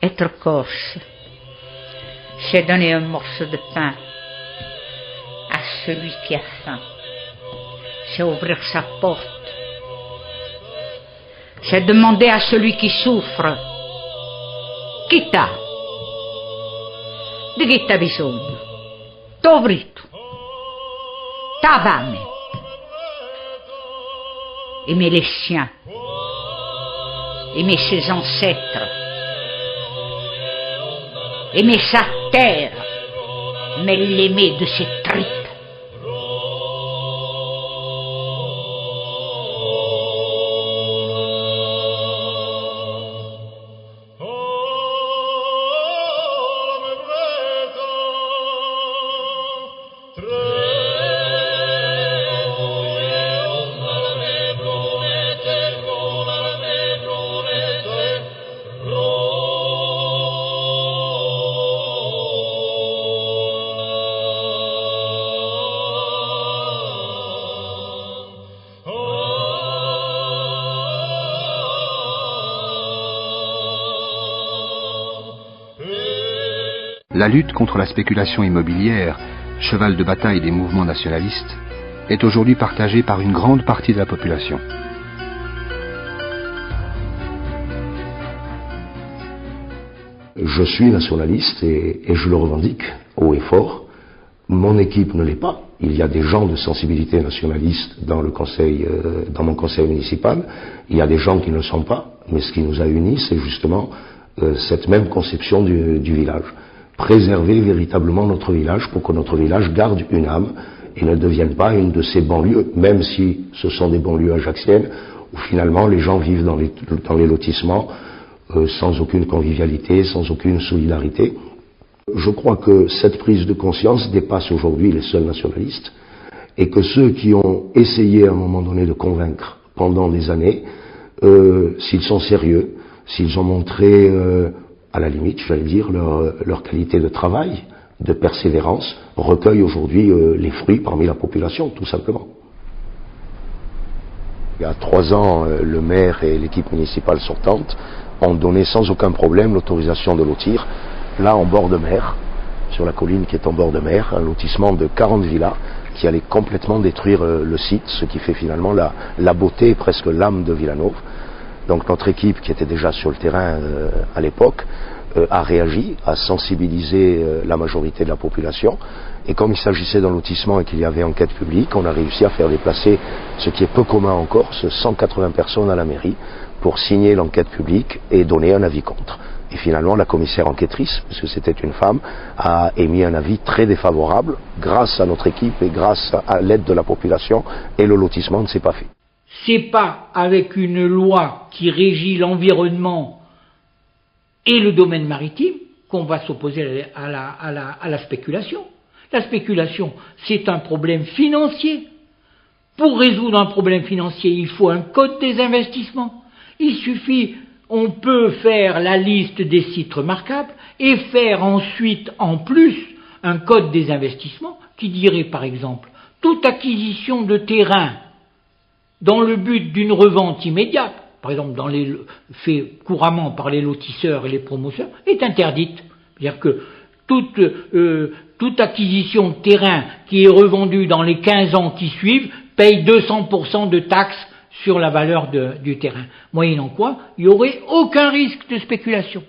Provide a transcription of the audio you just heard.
Être coche, c'est donner un morceau de pain à celui qui a faim. C'est ouvrir sa porte. C'est demander à celui qui souffre: chi t'ha? Di chi t'ha bisogno? T'ho vrito. T'ha fame. Aimer les siens. Aimer ses ancêtres. Aimer sa terre, mais l'aimer de ses tripes. La lutte contre la spéculation immobilière, cheval de bataille des mouvements nationalistes, est aujourd'hui partagée par une grande partie de la population. Je suis nationaliste et je le revendique haut et fort. Mon équipe ne l'est pas. Il y a des gens de sensibilité nationaliste dans mon conseil municipal. Il y a des gens qui ne le sont pas. Mais ce qui nous a unis, c'est justement cette même conception du village. Préserver véritablement notre village pour que notre village garde une âme et ne devienne pas une de ces banlieues, même si ce sont des banlieues ajaxiennes, où finalement les gens vivent dans les lotissements sans aucune convivialité, sans aucune solidarité. Je crois que cette prise de conscience dépasse aujourd'hui les seuls nationalistes et que ceux qui ont essayé à un moment donné de convaincre pendant des années, s'ils sont sérieux, s'ils ont montré à la limite, j'allais dire, leur qualité de travail, de persévérance, recueillent aujourd'hui les fruits parmi la population, tout simplement. Il y a 3 ans, le maire et l'équipe municipale sortante ont donné sans aucun problème l'autorisation de lotir, là en bord de mer, sur la colline qui est en bord de mer, un lotissement de 40 villas qui allait complètement détruire le site, ce qui fait finalement la beauté et presque l'âme de Villanov. Donc notre équipe, qui était déjà sur le terrain à l'époque, a réagi, a sensibilisé la majorité de la population. Et comme il s'agissait d'un lotissement et qu'il y avait enquête publique, on a réussi à faire déplacer, ce qui est peu commun en Corse, 180 personnes à la mairie pour signer l'enquête publique et donner un avis contre. Et finalement, la commissaire enquêtrice, puisque c'était une femme, a émis un avis très défavorable grâce à notre équipe et grâce à l'aide de la population, et le lotissement ne s'est pas fait. C'est pas avec une loi qui régit l'environnement et le domaine maritime qu'on va s'opposer à la spéculation. La spéculation, c'est un problème financier. Pour résoudre un problème financier, il faut un code des investissements. Il suffit, on peut faire la liste des sites remarquables et faire ensuite, en plus, un code des investissements qui dirait, par exemple, toute acquisition de terrain dans le but d'une revente immédiate, par exemple fait couramment par les lotisseurs et les promoteurs, est interdite. C'est-à-dire que toute acquisition de terrain qui est revendue dans les 15 ans qui suivent paye 200% de taxes sur la valeur du terrain. Moyennant quoi, il n'y aurait aucun risque de spéculation.